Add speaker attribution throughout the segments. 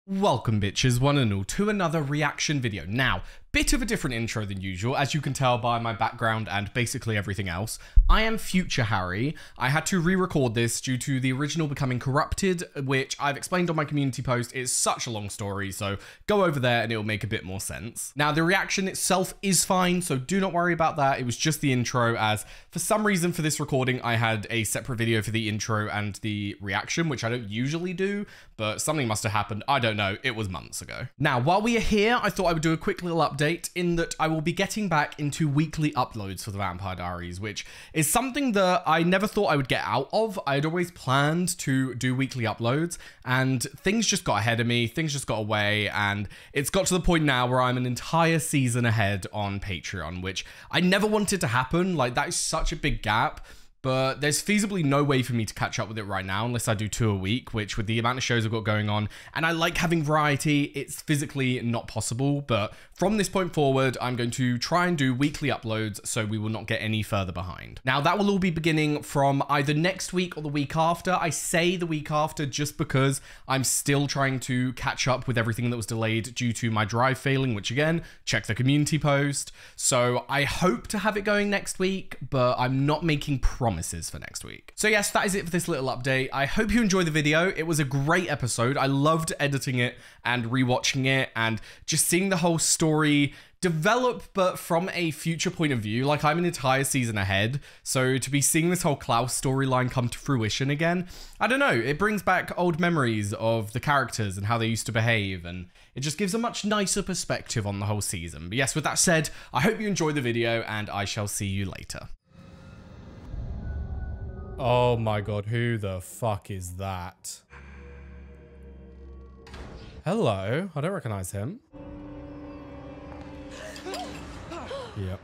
Speaker 1: Welcome bitches, one and all, to another reaction video. Now, bit of a different intro than usual, as you can tell by my background and basically everything else. I am Future Harry. I had to re-record this due to the original becoming corrupted, which I've explained on my community post. It's such a long story, so go over there and it'll make a bit more sense. Now, the reaction itself is fine, so do not worry about that. It was just the intro, as for some reason for this recording, I had a separate video for the intro and the reaction, which I don't usually do, but something must have happened. I don't know. It was months ago. Now, while we are here, I thought I would do a quick little update in that I will be getting back into weekly uploads for the Vampire Diaries, which is something that I never thought I would get out of. I had always planned to do weekly uploads and things just got ahead of me. Things just got away, and it's got to the point now where I'm an entire season ahead on Patreon, which I never wanted to happen. Like, that is such a big gap. But there's feasibly no way for me to catch up with it right now unless I do 2 a week, which with the amount of shows I've got going on, and I like having variety, it's physically not possible. But from this point forward, I'm going to try and do weekly uploads so we will not get any further behind. Now, that will all be beginning from either next week or the week after. I say the week after just because I'm still trying to catch up with everything that was delayed due to my drive failing, which again, check the community post. So I hope to have it going next week, but I'm not making promises for next week. So yes, that is it for this little update. I hope you enjoyed the video. It was a great episode. I loved editing it and rewatching it and just seeing the whole story develop, but from a future point of view. Like, I'm an entire season ahead, so to be seeing this whole Klaus storyline come to fruition again, I don't know, it brings back old memories of the characters and how they used to behave, and it just gives a much nicer perspective on the whole season. But yes, with that said, I hope you enjoyed the video and I shall see you later. Oh my god, who the fuck is that? Hello, I don't recognize him. Yep.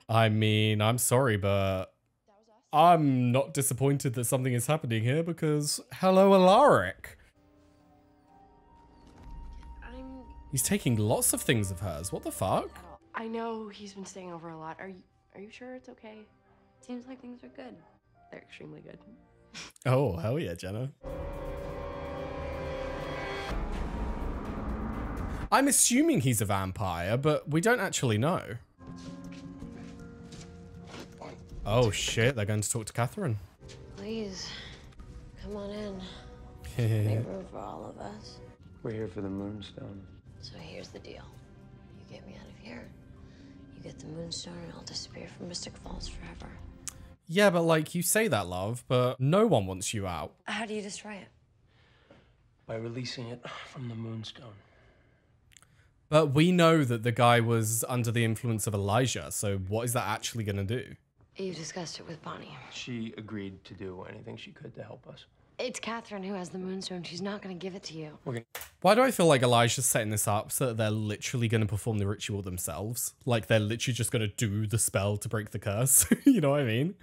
Speaker 1: I mean, I'm sorry, but I'm not disappointed that something is happening here because hello, Alaric. He's taking lots of things of hers. What the fuck?
Speaker 2: I know he's been staying over a lot. Are you sure it's okay? Seems like things are good. They're extremely good.
Speaker 1: Oh, hell yeah, Jenna. I'm assuming he's a vampire, but we don't actually know. Oh shit, they're going to talk to Catherine.
Speaker 2: Please, come on in. Make room for all of us.
Speaker 3: We're here for the Moonstone.
Speaker 2: So here's the deal. You get me out of here, you get the Moonstone, and I'll disappear from Mystic Falls forever.
Speaker 1: Yeah, but like, you say that, love, but no one wants you out.
Speaker 2: How do you destroy it?
Speaker 3: By releasing it from the Moonstone.
Speaker 1: But we know that the guy was under the influence of Elijah, so what is that actually gonna do?
Speaker 2: You discussed it with Bonnie.
Speaker 3: She agreed to do anything she could to help us.
Speaker 2: It's Catherine who has the Moonstone. She's not gonna give it to you.
Speaker 1: Why do I feel like Elijah's setting this up so that they're literally gonna perform the ritual themselves? Like, they're literally just gonna do the spell to break the curse. You know what I mean?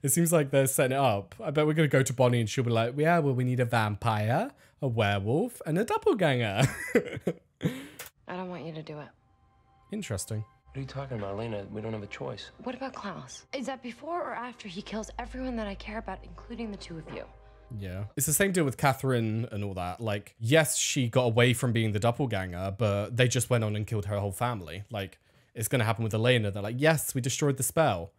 Speaker 1: It seems like they're setting it up. I bet we're gonna go to Bonnie and she'll be like, yeah, well, we need a vampire, a werewolf, and a doppelganger.
Speaker 2: I don't want you to do it.
Speaker 1: Interesting.
Speaker 3: What are you talking about, Elena? We don't have a choice.
Speaker 2: What about Klaus? Is that before or after he kills everyone that I care about, including the two of you?
Speaker 1: Yeah. It's the same deal with Catherine and all that. Like, yes, she got away from being the doppelganger, but they just went on and killed her whole family. Like, it's going to happen with Elena. They're like, yes, we destroyed the spell.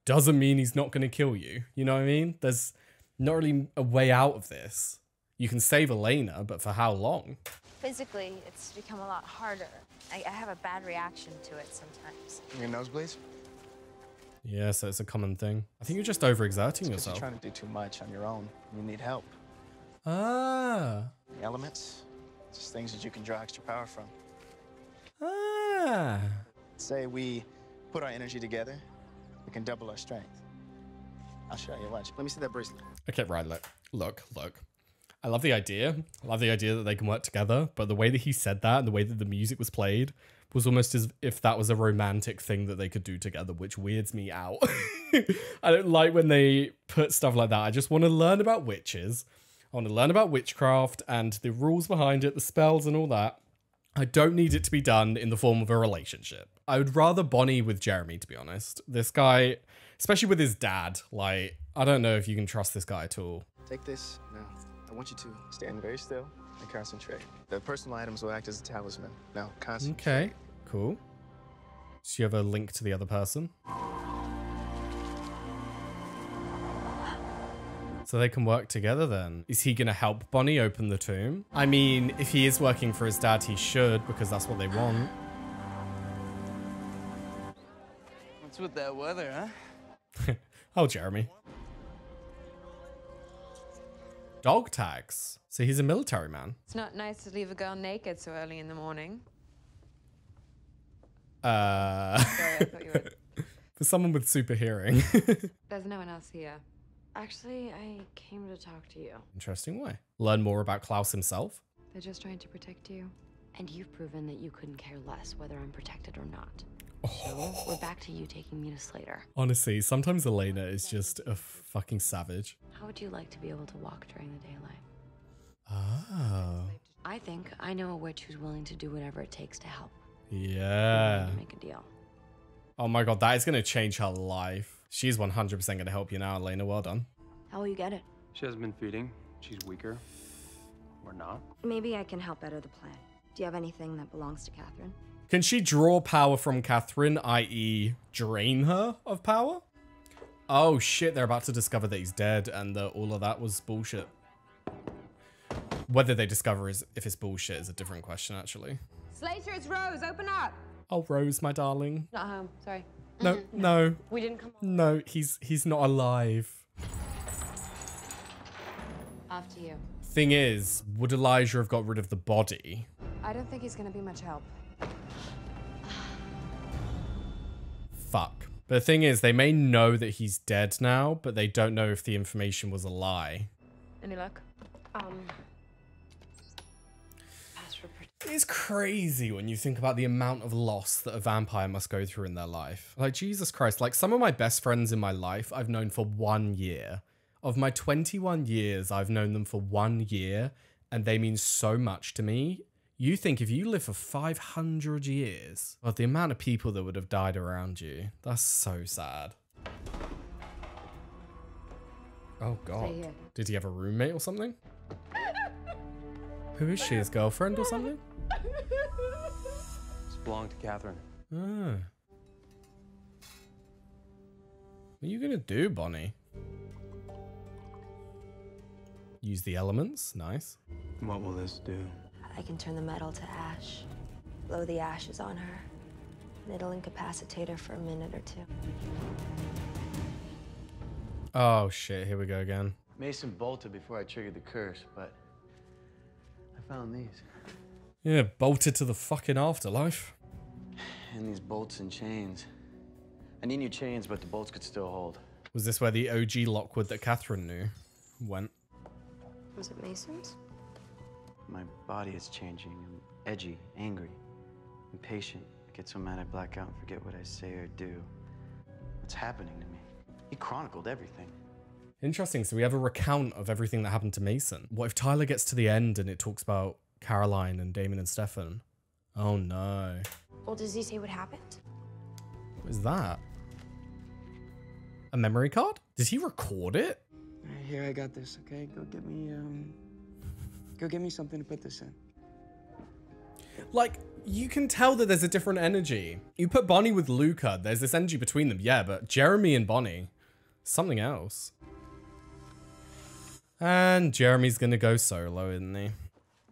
Speaker 1: Doesn't mean he's not going to kill you. You know what I mean? There's not really a way out of this. You can save Elena, but for how long?
Speaker 4: Physically, it's become a lot harder. I have a bad reaction to it sometimes.
Speaker 5: Your nosebleeds?
Speaker 1: Yeah, so it's a common thing. I think you're just overexerting yourself.
Speaker 5: You're trying to do too much on your own. You need help.
Speaker 1: Ah.
Speaker 5: The elements, just things that you can draw extra power from.
Speaker 1: Ah.
Speaker 5: Say we put our energy together, we can double our strength. I'll show you. Watch. Let me see that bracelet.
Speaker 1: Okay, right, look. I love the idea. I love the idea that they can work together, but the way that he said that and the way that the music was played was almost as if that was a romantic thing that they could do together, which weirds me out. I don't like when they put stuff like that. I just want to learn about witches. I want to learn about witchcraft and the rules behind it, the spells and all that. I don't need it to be done in the form of a relationship. I would rather Bonnie with Jeremy, to be honest. This guy, especially with his dad, like, I don't know if you can trust this guy at all.
Speaker 5: Take this. No. want you to stand very still and concentrate. The personal items will act as a talisman. Now, concentrate.
Speaker 1: Okay, cool. So you have a link to the other person. So they can work together then. Is he gonna help Bonnie open the tomb? I mean, if he is working for his dad, he should, because that's what they want.
Speaker 6: What's with that weather, huh?
Speaker 1: Oh, Jeremy. Dog tags. So he's a military man.
Speaker 7: It's not nice to leave a girl naked so early in the morning.
Speaker 1: Sorry,
Speaker 7: I thought you would.
Speaker 1: For someone with super hearing.
Speaker 7: There's no one else here.
Speaker 2: Actually, I came to talk to you.
Speaker 1: Interesting way. Learn more about Klaus himself.
Speaker 2: They're just trying to protect you. And you've proven that you couldn't care less whether I'm protected or not. So we're back to you taking me to Slater.
Speaker 1: Honestly, sometimes Elena is just a fucking savage.
Speaker 2: How would you like to be able to walk during the daylight?
Speaker 1: Oh.
Speaker 2: I think I know a witch who's willing to do whatever it takes to help.
Speaker 1: Yeah.
Speaker 2: Make a deal.
Speaker 1: Oh my god, that is going to change her life. She's 100% going to help you now, Elena. Well done.
Speaker 2: How will you get it?
Speaker 3: She hasn't been feeding. She's weaker. Or not.
Speaker 2: Maybe I can help better the plan. Do you have anything that belongs to Catherine?
Speaker 1: Can she draw power from Catherine, i.e. drain her of power? Oh shit, they're about to discover that he's dead and that all of that was bullshit. Whether they discover if it's bullshit is a different question, actually.
Speaker 7: Slater, it's Rose. Open up.
Speaker 1: Oh, Rose, my darling.
Speaker 7: Not home. Sorry.
Speaker 1: No, no.
Speaker 2: We didn't come.
Speaker 1: No, he's not alive.
Speaker 7: After you.
Speaker 1: Thing is, would Elijah have got rid of the body?
Speaker 7: I don't think he's gonna be much help.
Speaker 1: Fuck. But the thing is, they may know that he's dead now, but they don't know if the information was a lie.
Speaker 7: Any luck?
Speaker 1: It's crazy when you think about the amount of loss that a vampire must go through in their life. Like, Jesus Christ, like some of my best friends in my life, I've known for 1 year. Of my 21 years, I've known them for 1 year, and they mean so much to me. You think if you live for 500 years, well, the amount of people that would have died around you, that's so sad. Oh God, did he have a roommate or something? Who is she, his girlfriend or something?
Speaker 3: This belonged to Catherine.
Speaker 1: Ah. What are you gonna do, Bonnie? Use the elements, nice.
Speaker 3: What will this do?
Speaker 2: I can turn the metal to ash, blow the ashes on her, and it'll incapacitate her for a minute or two.
Speaker 1: Oh shit, here we go again.
Speaker 6: Mason bolted before I triggered the curse, but I found these.
Speaker 1: Yeah, bolted to the fucking afterlife.
Speaker 6: And these bolts and chains. I need new chains, but the bolts could still hold.
Speaker 1: Was this where the OG Lockwood that Catherine knew went?
Speaker 2: Was it Mason's?
Speaker 6: My body is changing. I'm edgy, angry, impatient. I get so mad I black out and forget what I say or do. What's happening to me? He chronicled everything.
Speaker 1: Interesting, so we have a recount of everything that happened to Mason. What if Tyler gets to the end and it talks about Caroline and Damon and Stefan? Oh no.
Speaker 2: Well, does he say what happened?
Speaker 1: What is that? A memory card? Did he record it?
Speaker 6: Right, here, I got this, okay? Go get me something to put this in.
Speaker 1: Like, you can tell that there's a different energy. You put Bonnie with Luca, there's this energy between them, yeah, but Jeremy and Bonnie, something else. And Jeremy's gonna go solo, isn't he?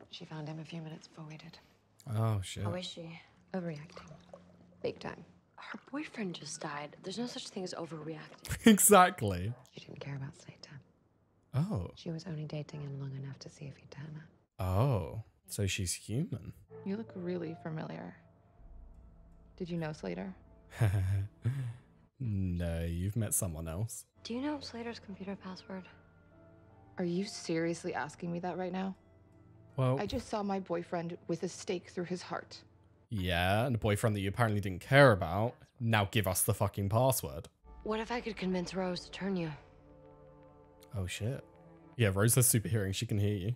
Speaker 7: She found him a few minutes before we did.
Speaker 1: Oh, shit.
Speaker 2: How is she?
Speaker 7: Overreacting. Big time.
Speaker 2: Her boyfriend just died. There's no such thing as overreacting.
Speaker 1: Exactly.
Speaker 7: She didn't care about Slater.
Speaker 1: Oh.
Speaker 7: She was only dating him long enough to see if he'd turn up.
Speaker 1: Oh. So she's human.
Speaker 8: You look really familiar. Did you know Slater?
Speaker 1: No, you've met someone else.
Speaker 2: Do you know Slater's computer password?
Speaker 8: Are you seriously asking me that right now?
Speaker 1: Well,
Speaker 8: I just saw my boyfriend with a stake through his heart.
Speaker 1: yeah, and a boyfriend that you apparently didn't care about. Now give us the fucking password.
Speaker 2: What if I could convince Rose to turn you?
Speaker 1: Oh, shit. Yeah, Rose has super hearing. She can hear you.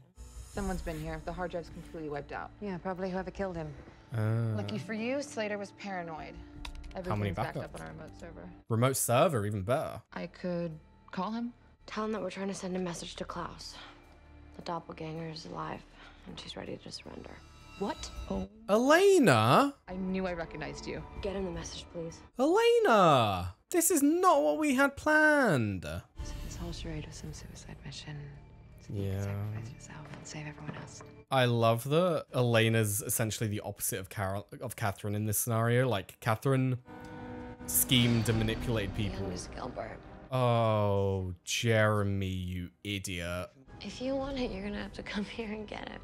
Speaker 8: Someone's been here. The hard drive's completely wiped out.
Speaker 7: Yeah, probably whoever killed him.
Speaker 8: Lucky for you, Slater was paranoid.
Speaker 1: How many
Speaker 8: Everything's backed
Speaker 1: backups?
Speaker 8: up on our remote server.
Speaker 1: Remote server, even better.
Speaker 8: I could call him.
Speaker 2: Tell him that we're trying to send a message to Klaus. The doppelganger is alive, and she's ready to surrender. What?
Speaker 8: Oh.
Speaker 1: Elena?
Speaker 8: I knew I recognized you.
Speaker 2: Get him the message, please.
Speaker 1: Elena! This is not what we had planned.
Speaker 7: So this whole charade was some suicide mission. So you
Speaker 1: Yeah.
Speaker 7: can sacrifice yourself and save everyone else.
Speaker 1: I love that Elena's essentially the opposite of Catherine in this scenario. Like, Catherine schemed and manipulated people.
Speaker 2: Miss Gilbert.
Speaker 1: Oh, Jeremy, you idiot.
Speaker 2: If you want it, you're gonna have to come here and get it.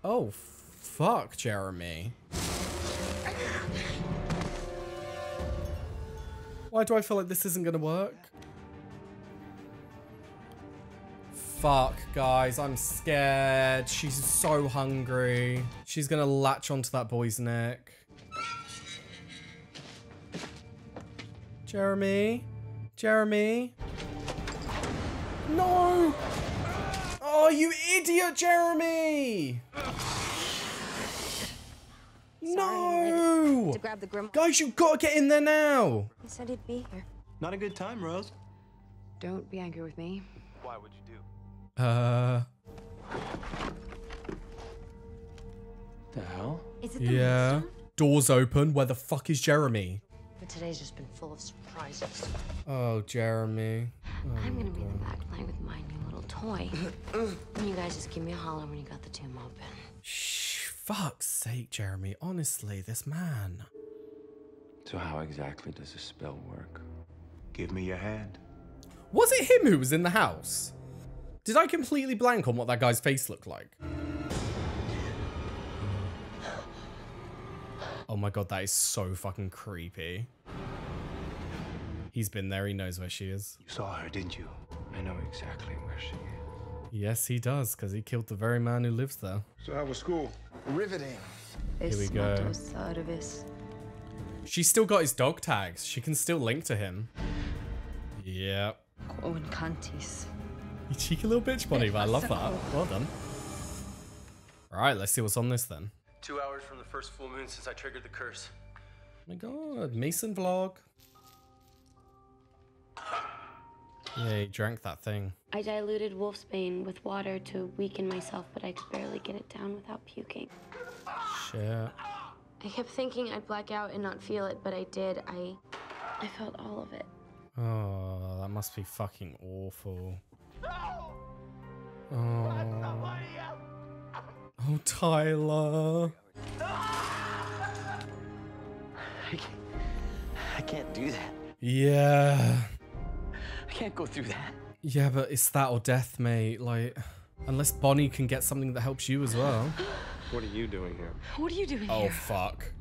Speaker 1: Oh, fuck, Jeremy. Why do I feel like this isn't gonna work? Fuck, guys, I'm scared. She's so hungry. She's gonna latch onto that boy's neck. Jeremy? Jeremy? No! Oh, you idiot, Jeremy! No!
Speaker 2: To grab the grimoire.
Speaker 1: Guys, you've got to get in there now!
Speaker 2: He said he'd be here.
Speaker 5: Not a good time, Rose.
Speaker 7: Don't be angry with me.
Speaker 5: Why would you do?
Speaker 3: The hell?
Speaker 2: Is it the
Speaker 1: Yeah.
Speaker 2: monster?
Speaker 1: Doors open. Where the fuck is Jeremy?
Speaker 2: But today's just been full of surprises.
Speaker 1: Oh, Jeremy.
Speaker 2: I'm gonna be in the back line with my new little toy. And you guys just give me a holler when you got the tomb open.
Speaker 1: Shh, fuck's sake, Jeremy. Honestly, this man.
Speaker 3: So how exactly does the spell work?
Speaker 5: Give me your hand.
Speaker 1: Was it him who was in the house? Did I completely blank on what that guy's face looked like? Oh my god, that is so fucking creepy. He's been there, he knows where she is.
Speaker 5: You saw her, didn't you?
Speaker 3: I know exactly where she is.
Speaker 1: Yes, he does, because he killed the very man who lives there.
Speaker 5: So how was school? Riveting.
Speaker 1: Here we go. She's still got his dog tags. She can still link to him. Yep. You cheeky little bitch, Bonnie, but I love that. Well done. Alright, let's see what's on this then.
Speaker 3: 2 hours from the first full moon since I triggered the curse.
Speaker 1: Oh my god, Mason vlog. Yeah, he drank that thing.
Speaker 2: I diluted wolfsbane with water to weaken myself, but I could barely get it down without puking.
Speaker 1: Shit.
Speaker 2: I kept thinking I'd black out and not feel it, but I did. I felt all of it.
Speaker 1: Oh, that must be fucking awful. Oh. Oh, Tyler.
Speaker 6: I can't do that.
Speaker 1: Yeah.
Speaker 6: I can't go through that.
Speaker 1: Yeah, but it's that or death, mate. Like, unless Bonnie can get something that helps you as well.
Speaker 3: What are you doing here?
Speaker 2: What are you doing
Speaker 1: Oh,
Speaker 2: here?
Speaker 1: fuck.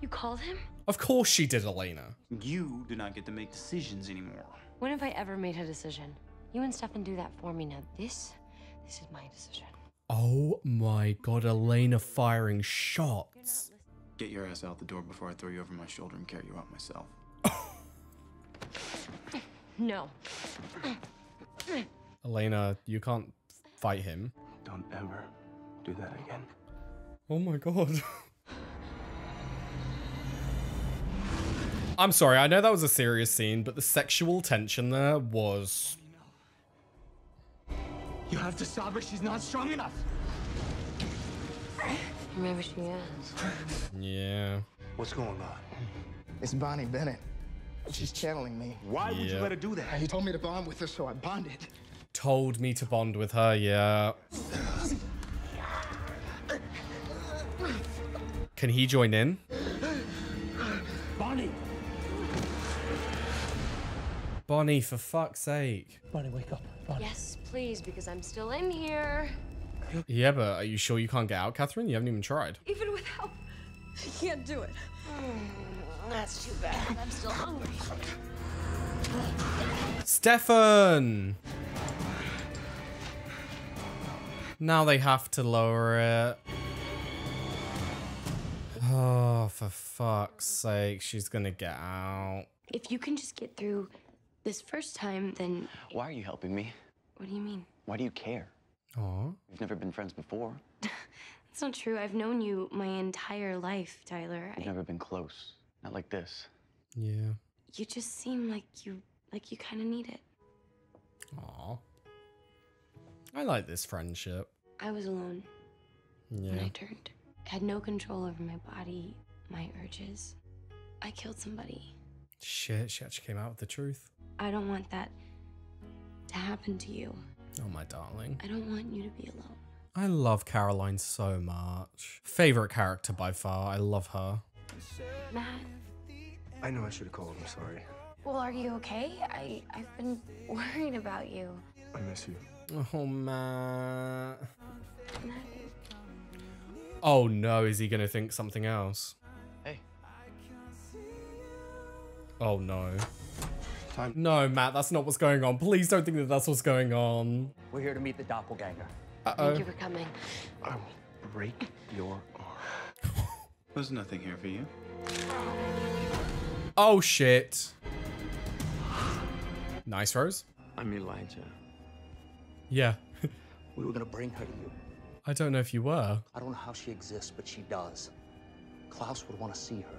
Speaker 2: You called him?
Speaker 1: Of course she did, Elena.
Speaker 6: You do not get to make decisions anymore.
Speaker 2: When have I ever made a decision? You and Stefan do that for me now. This is my decision.
Speaker 1: Oh my god, Elena firing shots.
Speaker 6: Get your ass out the door before I throw you over my shoulder and carry you out myself.
Speaker 2: No.
Speaker 1: Elena, you can't fight him.
Speaker 3: Don't ever do that again.
Speaker 1: Oh my god. I'm sorry, I know that was a serious scene, but the sexual tension there was...
Speaker 5: You have to stop her. She's not strong enough.
Speaker 2: Maybe she is.
Speaker 1: Yeah.
Speaker 3: What's going on?
Speaker 5: It's Bonnie Bennett. She's channeling me. Why would you
Speaker 1: Yeah.
Speaker 5: let her do that? He told me to bond with her, so I bonded.
Speaker 1: Told me to bond with her, yeah. Can he join in?
Speaker 3: Bonnie!
Speaker 1: Bonnie, for fuck's sake.
Speaker 3: Bonnie, wake up. Bonnie.
Speaker 2: Yes, please, because I'm still in here.
Speaker 1: Yeah, but are you sure you can't get out, Catherine? You haven't even tried.
Speaker 2: Even with help, I can't do it. That's too bad. I'm still hungry.
Speaker 1: Stefan! Now they have to lower it. Oh, for fuck's sake, she's gonna get out.
Speaker 2: If you can just get through this first time, then...
Speaker 6: Why are you helping me?
Speaker 2: What do you mean?
Speaker 6: Why do you care?
Speaker 1: Aw.
Speaker 6: We've never been friends before.
Speaker 2: That's not true. I've known you my entire life, Tyler.
Speaker 6: We've never been close. Not like this.
Speaker 1: Yeah.
Speaker 2: You just seem like you kind of need it.
Speaker 1: Aw. I like this friendship.
Speaker 2: I was alone when
Speaker 1: Yeah.
Speaker 2: I turned. I had no control over my body, my urges. I killed somebody.
Speaker 1: Shit, she actually came out with the truth.
Speaker 2: I don't want that to happen to you.
Speaker 1: Oh, my darling.
Speaker 2: I don't want you to be alone.
Speaker 1: I love Caroline so much. Favorite character by far. I love her.
Speaker 2: Matt,
Speaker 3: I know I should have called. I'm sorry.
Speaker 2: well, are you okay? I've been worried about you.
Speaker 3: I miss you.
Speaker 1: Oh, Matt.
Speaker 2: Matt,
Speaker 1: Oh, no. Is he going to think something else?
Speaker 6: Hey.
Speaker 1: Oh, no.
Speaker 3: Time.
Speaker 1: No, Matt, that's not what's going on. Please don't think that that's what's going on.
Speaker 9: We're here to meet the doppelganger.
Speaker 1: Uh-oh.
Speaker 2: thank you for coming.
Speaker 3: I will break your arm.
Speaker 6: There's nothing here for you.
Speaker 1: Oh, shit. Nice, Rose.
Speaker 3: I'm Elijah.
Speaker 1: Yeah.
Speaker 9: We were gonna bring her to you.
Speaker 1: I don't know if you were.
Speaker 9: I don't know how she exists, but she does. Klaus would want to see her.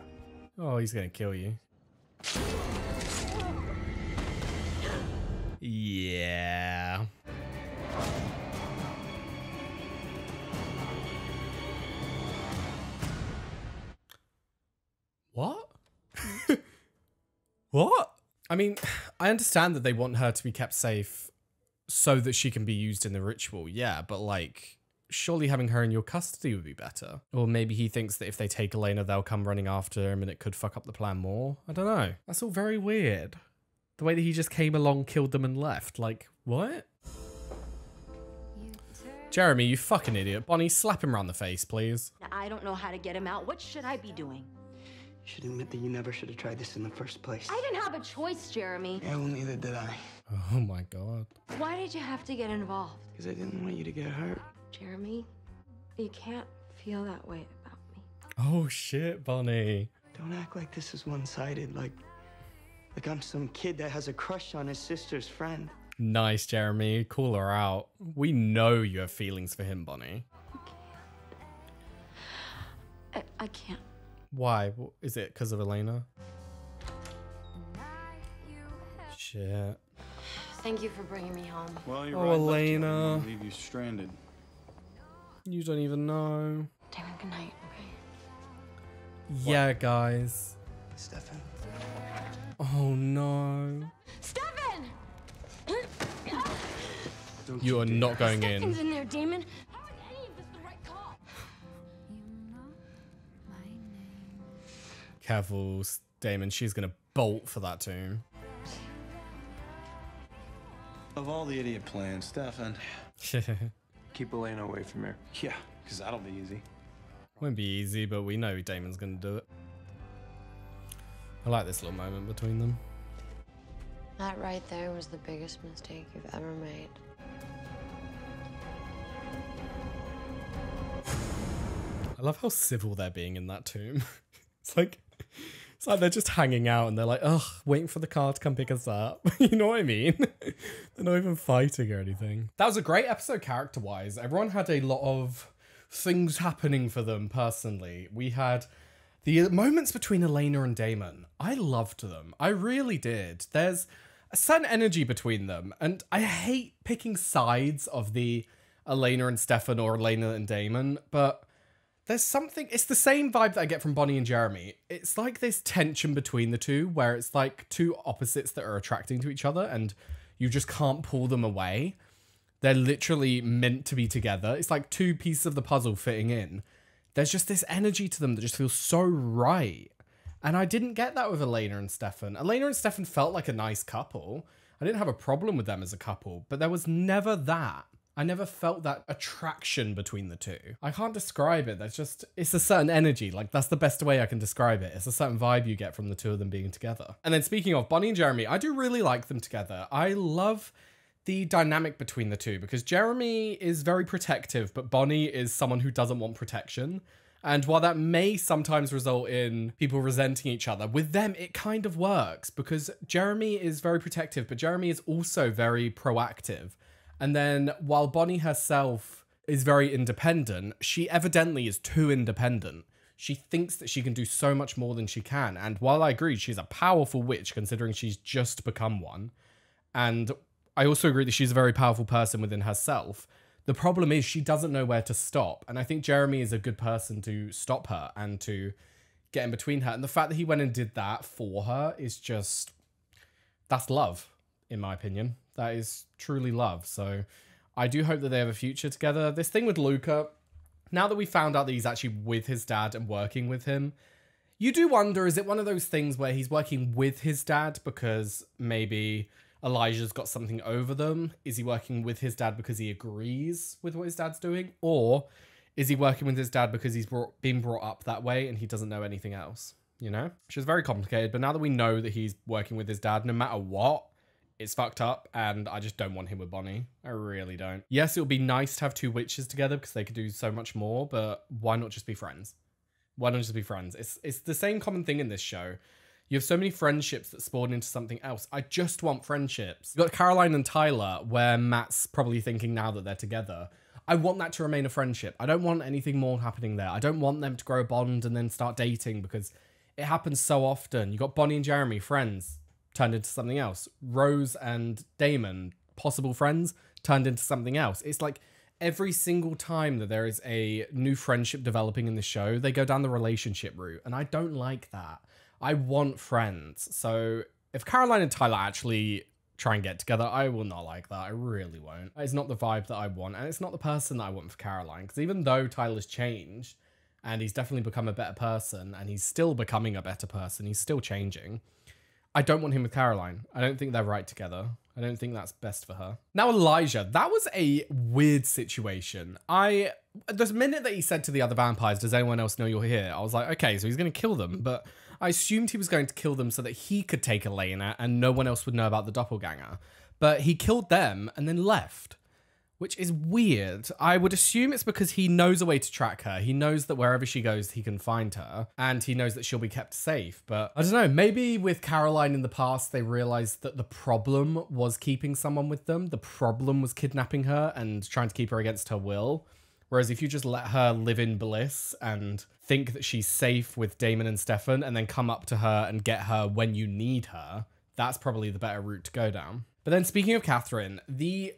Speaker 1: Oh, he's going to kill you. Yeah. What? What? I mean, I understand that they want her to be kept safe so that she can be used in the ritual, yeah, but like, surely having her in your custody would be better. Or maybe he thinks that if they take Elena, they'll come running after him and it could fuck up the plan more. I don't know. That's all very weird. The way that he just came along, killed them and left. Like, what? Jeremy, you fucking idiot. Bonnie, slap him around the face, please.
Speaker 10: I don't know how to get him out. What should I be doing?
Speaker 3: You should admit that you never should have tried this in the first place.
Speaker 10: I didn't have a choice, Jeremy.
Speaker 3: Yeah, well, neither did I.
Speaker 1: Oh my god.
Speaker 2: Why did you have to get involved?
Speaker 3: Because I didn't want you to get hurt.
Speaker 2: Jeremy, you can't feel that way about me.
Speaker 1: Oh shit, Bonnie.
Speaker 3: Don't act like this is one-sided, like I'm some kid that has a crush on his sister's friend.
Speaker 1: Nice, Jeremy. Call her out. We know you have feelings for him, Bonnie.
Speaker 2: I can't.
Speaker 1: Why? Is it because of Elena? Shit.
Speaker 2: Thank you for bringing me home.
Speaker 6: Well, you're
Speaker 1: Oh,
Speaker 6: right.
Speaker 1: Elena.
Speaker 6: Leave you stranded.
Speaker 1: You don't even know.
Speaker 2: Damon, good night, okay?
Speaker 1: Yeah, guys.
Speaker 3: Stefan.
Speaker 1: Oh no.
Speaker 2: Stefan!
Speaker 1: You are not going
Speaker 2: Stefan's
Speaker 1: in.
Speaker 2: in there, Damon. How is any of this the right call?
Speaker 1: Careful, Damon. She's gonna bolt for that tomb.
Speaker 6: Of all the idiot plans, Stefan.
Speaker 3: Keep Elena away from here.
Speaker 6: Yeah, because that'll be easy.
Speaker 1: Won't be easy, but we know Damon's gonna do it. I like this little moment between them.
Speaker 2: That right there was the biggest mistake you've ever made.
Speaker 1: I love how civil they're being in that tomb. It's like they're just hanging out and they're like, ugh, waiting for the car to come pick us up. You know what I mean? They're not even fighting or anything. That was a great episode character-wise. Everyone had a lot of things happening for them personally. We had the moments between Elena and Damon. I loved them. I really did. There's a certain energy between them. And I hate picking sides of the Elena and Stefan or Elena and Damon, but there's something, it's the same vibe that I get from Bonnie and Jeremy. It's like this tension between the two where it's like two opposites that are attracting to each other and you just can't pull them away. They're literally meant to be together. It's like two pieces of the puzzle fitting in. There's just this energy to them that just feels so right. And I didn't get that with Elena and Stefan. Elena and Stefan felt like a nice couple. I didn't have a problem with them as a couple, but there was never that. I never felt that attraction between the two. I can't describe it. It's a certain energy. Like, that's the best way I can describe it. It's a certain vibe you get from the two of them being together. And then speaking of Bonnie and Jeremy, I do really like them together. I love the dynamic between the two because Jeremy is very protective, but Bonnie is someone who doesn't want protection. And while that may sometimes result in people resenting each other, with them, it kind of works because Jeremy is very protective, but Jeremy is also very proactive. And then while Bonnie herself is very independent, she evidently is too independent. She thinks that she can do so much more than she can. And while I agree, she's a powerful witch considering she's just become one. And I also agree that she's a very powerful person within herself. The problem is she doesn't know where to stop. And I think Jeremy is a good person to stop her and to get in between her. And the fact that he went and did that for her is just, that's love, in my opinion. That is truly love. So I do hope that they have a future together. This thing with Luca, now that we found out that he's actually with his dad and working with him, you do wonder, is it one of those things where he's working with his dad because maybe Elijah's got something over them? Is he working with his dad because he agrees with what his dad's doing? Or is he working with his dad because he's been brought up that way and he doesn't know anything else? You know? Which is very complicated, but now that we know that he's working with his dad, no matter what, it's fucked up, and I just don't want him with Bonnie. I really don't. Yes, it would be nice to have two witches together because they could do so much more, but why not just be friends? Why not just be friends? It's the same common thing in this show. You have so many friendships that spawn into something else. I just want friendships. You've got Caroline and Tyler, where Matt's probably thinking now that they're together, I want that to remain a friendship. I don't want anything more happening there. I don't want them to grow a bond and then start dating because it happens so often. You got Bonnie and Jeremy, friends, turned into something else. Rose and Damon, possible friends, turned into something else. It's like every single time that there is a new friendship developing in the show, they go down the relationship route. And I don't like that. I want friends. So if Caroline and Tyler actually try and get together, I will not like that. I really won't. It's not the vibe that I want. And it's not the person that I want for Caroline. Because even though Tyler's changed and he's definitely become a better person and he's still becoming a better person, he's still changing, I don't want him with Caroline. I don't think they're right together. I don't think that's best for her. Now, Elijah, that was a weird situation. The minute that he said to the other vampires, does anyone else know you're here? I was like, okay, so he's going to kill them. But I assumed he was going to kill them so that he could take Elena and no one else would know about the doppelganger. But he killed them and then left, which is weird. I would assume it's because he knows a way to track her. He knows that wherever she goes, he can find her. And he knows that she'll be kept safe. But I don't know, maybe with Caroline in the past, they realized that the problem was keeping someone with them. The problem was kidnapping her and trying to keep her against her will. Whereas if you just let her live in bliss and think that she's safe with Damon and Stefan and then come up to her and get her when you need her, that's probably the better route to go down. But then speaking of Catherine, the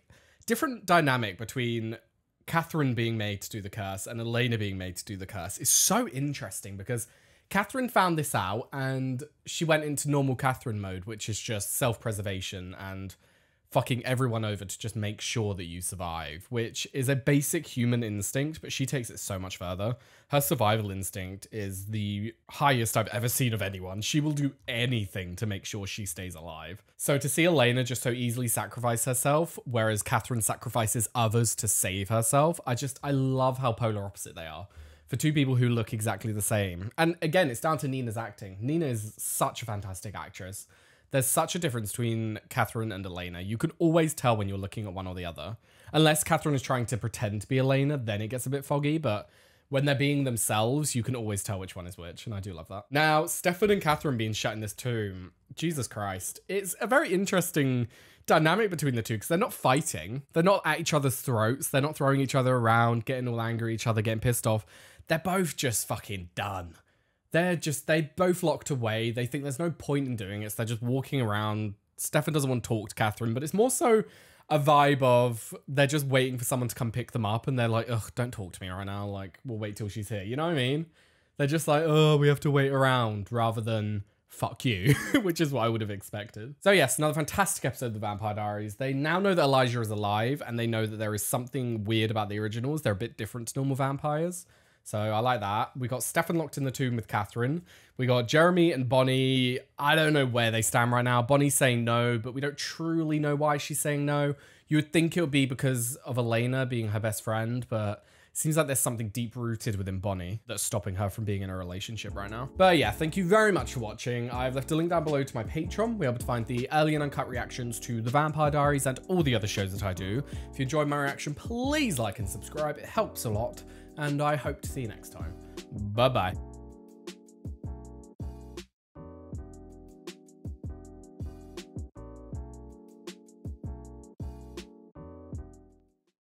Speaker 1: different dynamic between Catherine being made to do the curse and Elena being made to do the curse is so interesting because Catherine found this out and she went into normal Catherine mode, which is just self-preservation and fucking everyone over to just make sure that you survive, which is a basic human instinct, but she takes it so much further. Her survival instinct is the highest I've ever seen of anyone. She will do anything to make sure she stays alive. So to see Elena just so easily sacrifice herself, whereas Catherine sacrifices others to save herself, I love how polar opposite they are. For two people who look exactly the same. And again, it's down to Nina's acting. Nina is such a fantastic actress. There's such a difference between Catherine and Elena. You can always tell when you're looking at one or the other. Unless Catherine is trying to pretend to be Elena, then it gets a bit foggy, but when they're being themselves, you can always tell which one is which, and I do love that. Now, Stefan and Catherine being shut in this tomb, Jesus Christ. It's a very interesting dynamic between the two, because they're not fighting. They're not at each other's throats. They're not throwing each other around, getting all angry at each other, getting pissed off. They're both just fucking done. They both locked away. They think there's no point in doing it. So they're just walking around. Stefan doesn't want to talk to Catherine, but it's more so a vibe of they're just waiting for someone to come pick them up. And they're like, ugh, don't talk to me right now. Like, we'll wait till she's here. You know what I mean? They're just like, oh, we have to wait around rather than fuck you, which is what I would have expected. So yes, another fantastic episode of The Vampire Diaries. They now know that Elijah is alive and they know that there is something weird about the originals. They're a bit different to normal vampires. So I like that. We got Stefan locked in the tomb with Catherine. We got Jeremy and Bonnie. I don't know where they stand right now. Bonnie's saying no, but we don't truly know why she's saying no. You would think it would be because of Elena being her best friend, but it seems like there's something deep-rooted within Bonnie that's stopping her from being in a relationship right now. But yeah, thank you very much for watching. I've left a link down below to my Patreon. We're able to find the early and uncut reactions to The Vampire Diaries and all the other shows that I do. If you enjoyed my reaction, please like and subscribe. It helps a lot. And I hope to see you next time. Bye-bye.